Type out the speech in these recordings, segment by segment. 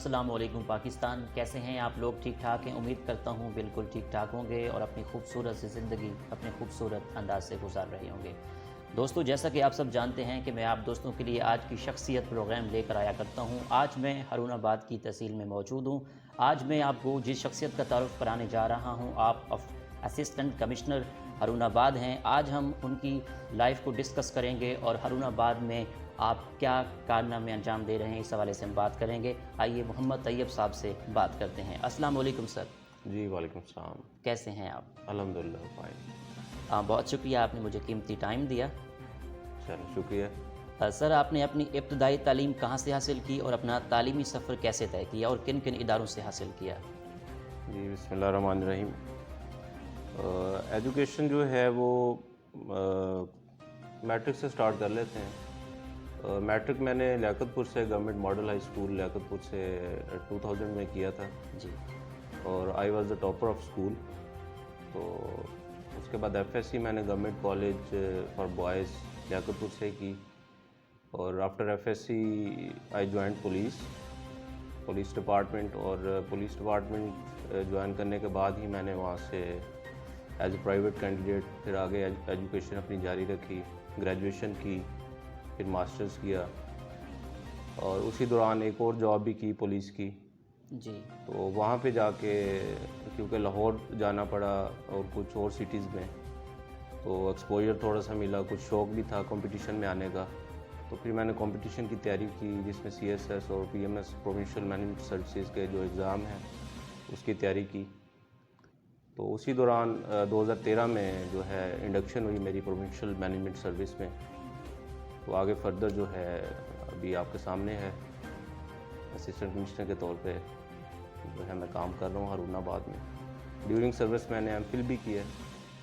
السلام علیکم پاکستان، کیسے ہیں آپ لوگ؟ ٹھیک ٹھاک ہیں؟ امید کرتا ہوں بالکل ٹھیک ٹھاک ہوں گے اور اپنی خوبصورت سی زندگی اپنے خوبصورت انداز سے گزار رہے ہوں گے۔ دوستو، جیسا کہ آپ سب جانتے ہیں کہ میں آپ دوستوں کے لیے آج کی شخصیت پروگرام لے کر آیا کرتا ہوں۔ آج میں ہارون آباد کی تحصیل میں موجود ہوں۔ آج میں آپ کو جس شخصیت کا تعارف کرانے جا رہا ہوں، آپ اسسٹنٹ کمشنر ہارون آباد ہیں۔ آج ہم ان کی لائف کو ڈسکس کریں گے اور ہارون آباد میں آپ کیا کارنامے انجام دے رہے ہیں، اس حوالے سے ہم بات کریں گے۔ آئیے محمد طیب صاحب سے بات کرتے ہیں۔ السلام علیکم سر۔ جی وعلیکم السلام۔ کیسے ہیں آپ؟ الحمدللہ فائن۔ بہت شکریہ، آپ نے مجھے قیمتی ٹائم دیا۔ چلو شکریہ۔ سر، آپ نے اپنی ابتدائی تعلیم کہاں سے حاصل کی اور اپنا تعلیمی سفر کیسے طے کیا اور کن کن اداروں سے حاصل کیا؟ جی بسم اللہ الرحمن الرحیم۔ ایجوکیشن جو ہے وہ میٹرک سے سٹارٹ کر لیتے ہیں۔ میٹرک میں نے لیاقت پور سے government model high school Liaquatpur سے 2000 میں کیا تھا جی۔ اور I was the topper of school. تو اس کے بعد ایف ایس سی میں نے government college for boys Liaquatpur سے کی، اور after F S C I joined police department, اور پولیس ڈپارٹمنٹ جوائن کرنے کے بعد ہی میں نے وہاں سے ایز اے پرائیویٹ کینڈیڈیٹ پھر آگے ایجوکیشن اپنی جاری رکھی، گریجویشن کی، پھر ماسٹرز کیا، اور اسی دوران ایک اور جاب بھی کی پولیس کی۔ جی۔ تو وہاں پہ جا کے کیونکہ لاہور جانا پڑا اور کچھ اور سٹیز میں، تو ایکسپوجر تھوڑا سا ملا، کچھ شوق بھی تھا کمپٹیشن میں آنے کا، تو پھر میں نے کمپٹیشن کی تیاری کی جس میں سی ایس ایس اور P M S provincial management services کے جو ایگزام ہیں اس کی تیاری کی۔ تو اسی دوران 2013 میں جو ہے انڈکشن ہوئی میری پروونشل مینجمنٹ سروس میں۔ تو آگے فردر جو ہے ابھی آپ کے سامنے ہے، اسسٹنٹ کمشنر کے طور پہ جو ہے میں کام کر رہا ہوں ہارون آباد میں۔ ڈیورنگ سروس میں نے ایم فل بھی کی ہے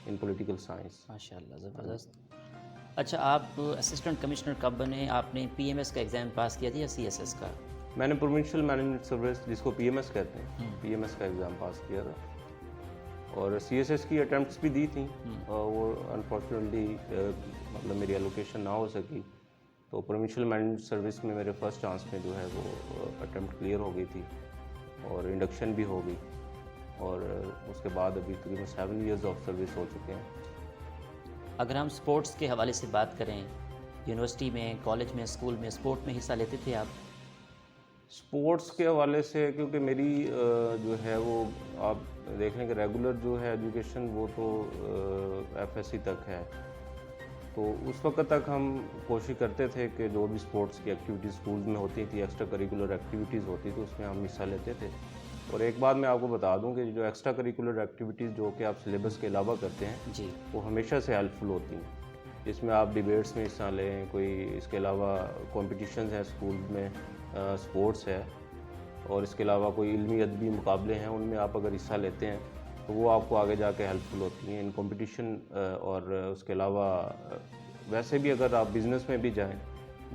ان پولیٹیکل سائنس۔ ماشاء اللہ، زبردست۔ اچھا، آپ اسسٹنٹ کمشنر کب بنے؟ آپ نے پی ایم ایس کا ایگزام پاس کیا تھا یا سی ایس ایس کا؟ میں نے پروونشل مینجمنٹ سروس جس کو پی ایم ایس کہتے ہیں، پی ایم ایس کا ایگزام پاس کیا تھا، اور سی ایس ایس کی اٹیمپٹس بھی دی تھیں، وہ انفارچونیٹلی مطلب میری ایلوکیشن نہ ہو سکی، تو پروونشل مینجمنٹ سروس میں میرے فرسٹ چانس میں جو ہے وہ اٹیمپٹ کلیئر ہو گئی تھی اور انڈکشن بھی ہو گئی، اور اس کے بعد ابھی تقریباً 7 ایئرز آف سروس ہو چکے ہیں۔ اگر ہم سپورٹس کے حوالے سے بات کریں، یونیورسٹی میں، کالج میں، اسکول میں سپورٹ میں حصہ لیتے تھے آپ؟ سپورٹس کے حوالے سے کیونکہ میری جو ہے وہ آپ دیکھ لیں کہ ریگولر جو ہے ایجوکیشن وہ تو ایف ایس سی تک ہے، تو اس وقت تک ہم کوشش کرتے تھے کہ جو بھی سپورٹس کی ایکٹیویٹیز اسکولز میں ہوتی تھی، ایکسٹرا کریکولر ایکٹیویٹیز ہوتی تھی، اس میں ہم حصہ لیتے تھے۔ اور ایک بات میں آپ کو بتا دوں کہ جو ایکسٹرا کریکولر ایکٹیویٹیز جو کہ آپ سلیبس کے علاوہ کرتے ہیں، جی، وہ ہمیشہ سے ہیلپ فل ہوتی ہیں، جس میں آپ ڈیبیٹس میں حصہ لیں، کوئی اس کے علاوہ کمپٹیشنز ہیں اسکول میں، سپورٹس ہے، اور اس کے علاوہ کوئی علمی ادبی مقابلے ہیں، ان میں آپ اگر حصہ لیتے ہیں تو وہ آپ کو آگے جا کے ہیلپ فل ہوتی ہیں ان کمپٹیشن۔ اور اس کے علاوہ ویسے بھی اگر آپ بزنس میں بھی جائیں،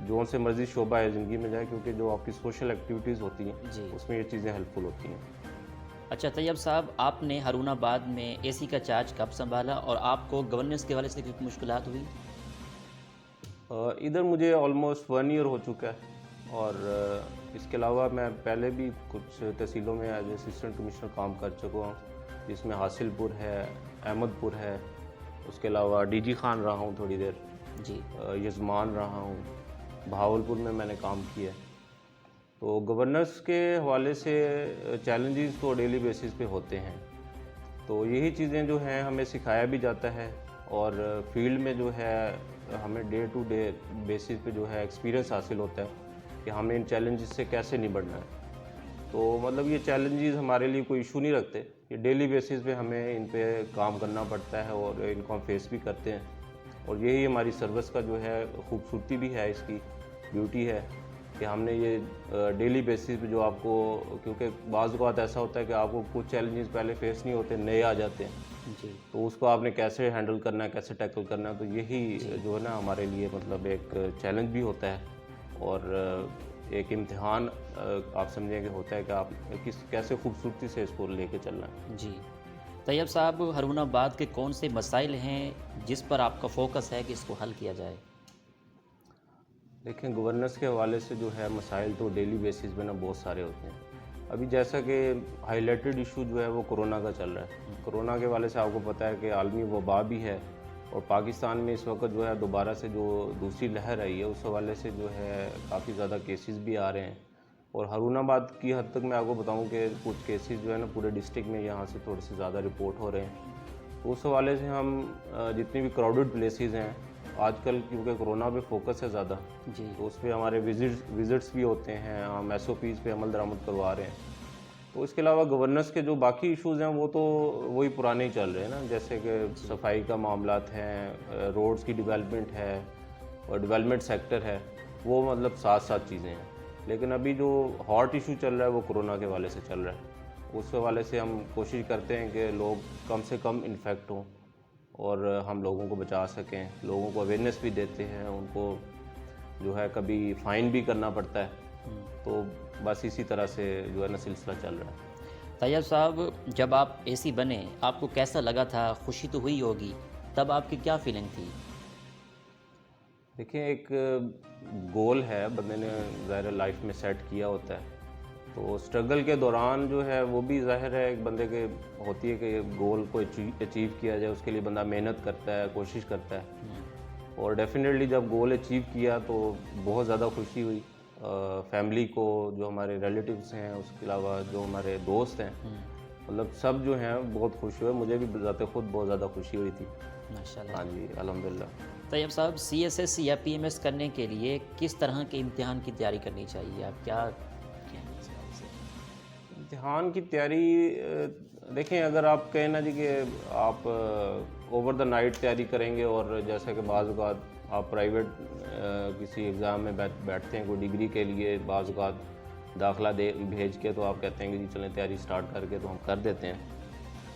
جو سے مرضی شعبہ ہے زندگی میں جائیں، کیونکہ جو آپ کی سوشل ایکٹیویٹیز ہوتی ہیں جی، اس میں یہ چیزیں ہیلپ فل ہوتی ہیں۔ اچھا طیب صاحب، آپ نے ہارون آباد میں اے سی کا چارج کب سنبھالا اور آپ کو گورننس کے حوالے سے کچھ مشکلات ہوئی؟ ادھر مجھے آلموسٹ 1 ایئر ہو چکا ہے، اور اس کے علاوہ میں پہلے بھی کچھ تحصیلوں میں ایز اسسٹنٹ کمشنر کام کر چکا ہوں، جس میں حاصل پور ہے، احمد پور ہے، اس کے علاوہ ڈی جی خان رہا ہوں تھوڑی دیر، جی، یزمان رہا ہوں، بہاولپور میں نے کام کیا ہے۔ تو گورننس کے حوالے سے چیلنجز تو ڈیلی بیسس پہ ہوتے ہیں، تو یہی چیزیں جو ہیں ہمیں سکھایا بھی جاتا ہے، اور فیلڈ میں جو ہے ہمیں ڈے ٹو ڈے بیسس پہ جو ہے ایکسپیرینس حاصل ہوتا ہے کہ ہمیں ان چیلنجز سے کیسے نبٹنا ہے۔ تو مطلب یہ چیلنجز ہمارے لیے کوئی ایشو نہیں رکھتے، یہ ڈیلی بیسس پہ ہمیں ان پہ کام کرنا پڑتا ہے اور ان کو ہم فیس بھی کرتے ہیں، اور یہی ہماری سروس کا جو ہے خوبصورتی بھی ہے، اس کی بیوٹی ہے کہ ہم نے یہ ڈیلی بیسس پہ جو آپ کو، کیونکہ بعض اوقات ایسا ہوتا ہے کہ آپ کو کچھ چیلنجز پہلے فیس نہیں ہوتے، نئے آ جاتے ہیں، جی، تو اس کو آپ نے کیسے ہینڈل کرنا ہے، کیسے ٹیکل کرنا ہے، تو یہی جو ہے نا ہمارے لیے مطلب ایک چیلنج بھی ہوتا ہے، اور ایک امتحان آپ سمجھیں کہ ہوتا ہے کہ آپ کیسے خوبصورتی سے اس کو لے کے چلنا ہے۔ جی۔ طیب صاحب، ہارون آباد کے کون سے مسائل ہیں جس پر آپ کا فوکس ہے کہ اس کو حل کیا جائے؟ دیکھیں، گورننس کے حوالے سے جو ہے مسائل تو ڈیلی بیسس پہ نا بہت سارے ہوتے ہیں، ابھی جیسا کہ ہائی لائٹڈ ایشو جو ہے وہ کورونا کا چل رہا ہے. کورونا کے والے سے آپ کو پتہ ہے کہ عالمی وبا بھی ہے, اور پاکستان میں اس وقت جو ہے دوبارہ سے جو دوسری لہر آئی ہے اس حوالے سے جو ہے کافی زیادہ کیسز بھی آ رہے ہیں. اور ہارون آباد کی حد تک میں آپ کو بتاؤں کہ کچھ کیسز جو ہے نا پورے ڈسٹرکٹ میں یہاں سے تھوڑے سے زیادہ رپورٹ ہو رہے ہیں. تو اس حوالے سے ہم جتنی بھی کراؤڈڈ پلیسز ہیں آج کل, کیونکہ کورونا پہ فوکس ہے زیادہ, جی تو اس پہ ہمارے وزٹس بھی ہوتے ہیں, ہم ایس او پیز پہ عمل درآمد کروا رہے ہیں. تو اس کے علاوہ گورننس کے جو باقی ایشوز ہیں وہ تو وہی پرانے ہی چل رہے ہیں نا, جیسے کہ صفائی کا معاملات ہیں, روڈز کی ڈیولپمنٹ ہے, اور ڈیولپمنٹ سیکٹر ہے, وہ مطلب ساتھ چیزیں ہیں. لیکن ابھی جو ہاٹ ایشو چل رہا ہے وہ کورونا کے حوالے سے چل رہا ہے. اس حوالے سے ہم کوشش کرتے ہیں کہ لوگ کم سے کم انفیکٹ ہوں اور ہم لوگوں کو بچا سکیں. لوگوں کو اویئرنیس بھی دیتے ہیں, ان کو جو ہے کبھی فائن بھی کرنا پڑتا ہے. تو بس اسی طرح سے جو ہے نا سلسلہ چل رہا ہے. طیب صاحب, جب آپ اے سی بنے آپ کو کیسا لگا تھا؟ خوشی تو ہوئی ہوگی, تب آپ کی کیا فیلنگ تھی؟ دیکھیں, ایک گول ہے بندے نے ظاہر لائف میں سیٹ کیا ہوتا ہے, تو اسٹرگل کے دوران جو ہے وہ بھی ظاہر ہے ایک بندے کے ہوتی ہے کہ گول کو اچیو کیا جائے, اس کے لیے بندہ محنت کرتا ہے, کوشش کرتا ہے. اور ڈیفینیٹلی جب گول اچیو کیا تو بہت زیادہ خوشی ہوئی. فیملی کو, جو ہمارے ریلیٹیوز ہیں, اس کے علاوہ جو ہمارے دوست ہیں, مطلب سب جو ہیں بہت خوش ہوئے. مجھے بھی ذات خود بہت زیادہ خوشی ہوئی تھی. ماشاءاللہ. ہاں جی, الحمدللہ. طیب صاحب, سی ایس ایس یا پی ایم ایس کرنے کے لیے کس طرح کے امتحان کی تیاری کرنی چاہیے؟ آپ کیا کہیں گے اس حوالے سے؟ امتحان کی تیاری دیکھیں, اگر آپ کہیں نا جی کہ آپ اوور دا نائٹ تیاری کریں گے, اور جیسا کہ بعض اوقات آپ پرائیویٹ کسی ایگزام میں بیٹھتے ہیں کوئی ڈگری کے لیے, بعض اوقات داخلہ بھیج کے, تو آپ کہتے ہیں کہ جی چلیں تیاری سٹارٹ کر کے, تو ہم کر دیتے ہیں.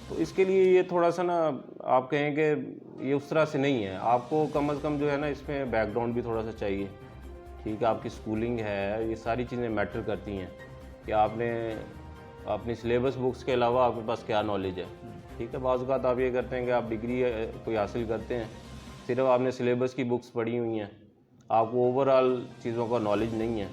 تو اس کے لیے یہ تھوڑا سا نا آپ کہیں کہ یہ اس طرح سے نہیں ہے. آپ کو کم از کم جو ہے نا اس میں بیک گراؤنڈ بھی تھوڑا سا چاہیے. ٹھیک ہے, آپ کی سکولنگ ہے, یہ ساری چیزیں میٹر کرتی ہیں کہ آپ نے اپنی سلیبس بکس کے علاوہ آپ کے پاس کیا نالج ہے. ٹھیک ہے, بعض اوقات آپ یہ کرتے ہیں کہ آپ ڈگری کوئی حاصل کرتے ہیں, صرف آپ نے سلیبس کی بکس پڑھی ہوئی ہیں, آپ کو اوور آل چیزوں کا نالج نہیں ہے.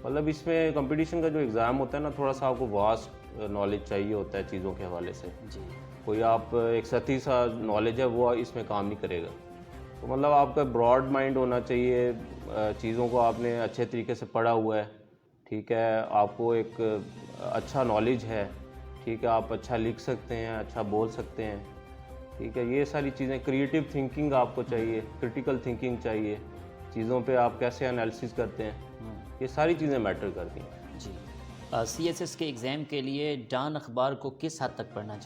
مطلب اس میں کمپٹیشن کا جو ایگزام ہوتا ہے نا, تھوڑا سا آپ کو واسٹ نالج چاہیے ہوتا ہے چیزوں کے حوالے سے. جی, کوئی آپ ایک سطحی سا نالج ہے وہ اس میں کام نہیں کرے گا. تو مطلب آپ کا براڈ مائنڈ ہونا چاہیے, چیزوں کو آپ نے اچھے طریقے سے پڑھا ہوا ہے. ٹھیک ہے, آپ کو ایک اچھا نالج ہے. ٹھیک ہے, آپ اچھا لکھ سکتے ہیں, اچھا بول سکتے ہیں. ٹھیک ہے, یہ ساری چیزیں, کریٹیو تھنکنگ آپ کو چاہیے, کرٹیکل تھنکنگ چاہیے, چیزوں پہ آپ کیسے انالیسس کرتے ہیں, یہ ساری چیزیں میٹر کرتی ہیں. جی. سی ایس ایس کے ایگزام کے لیے ڈان اخبار کو کس حد تک پڑھنا چاہیے؟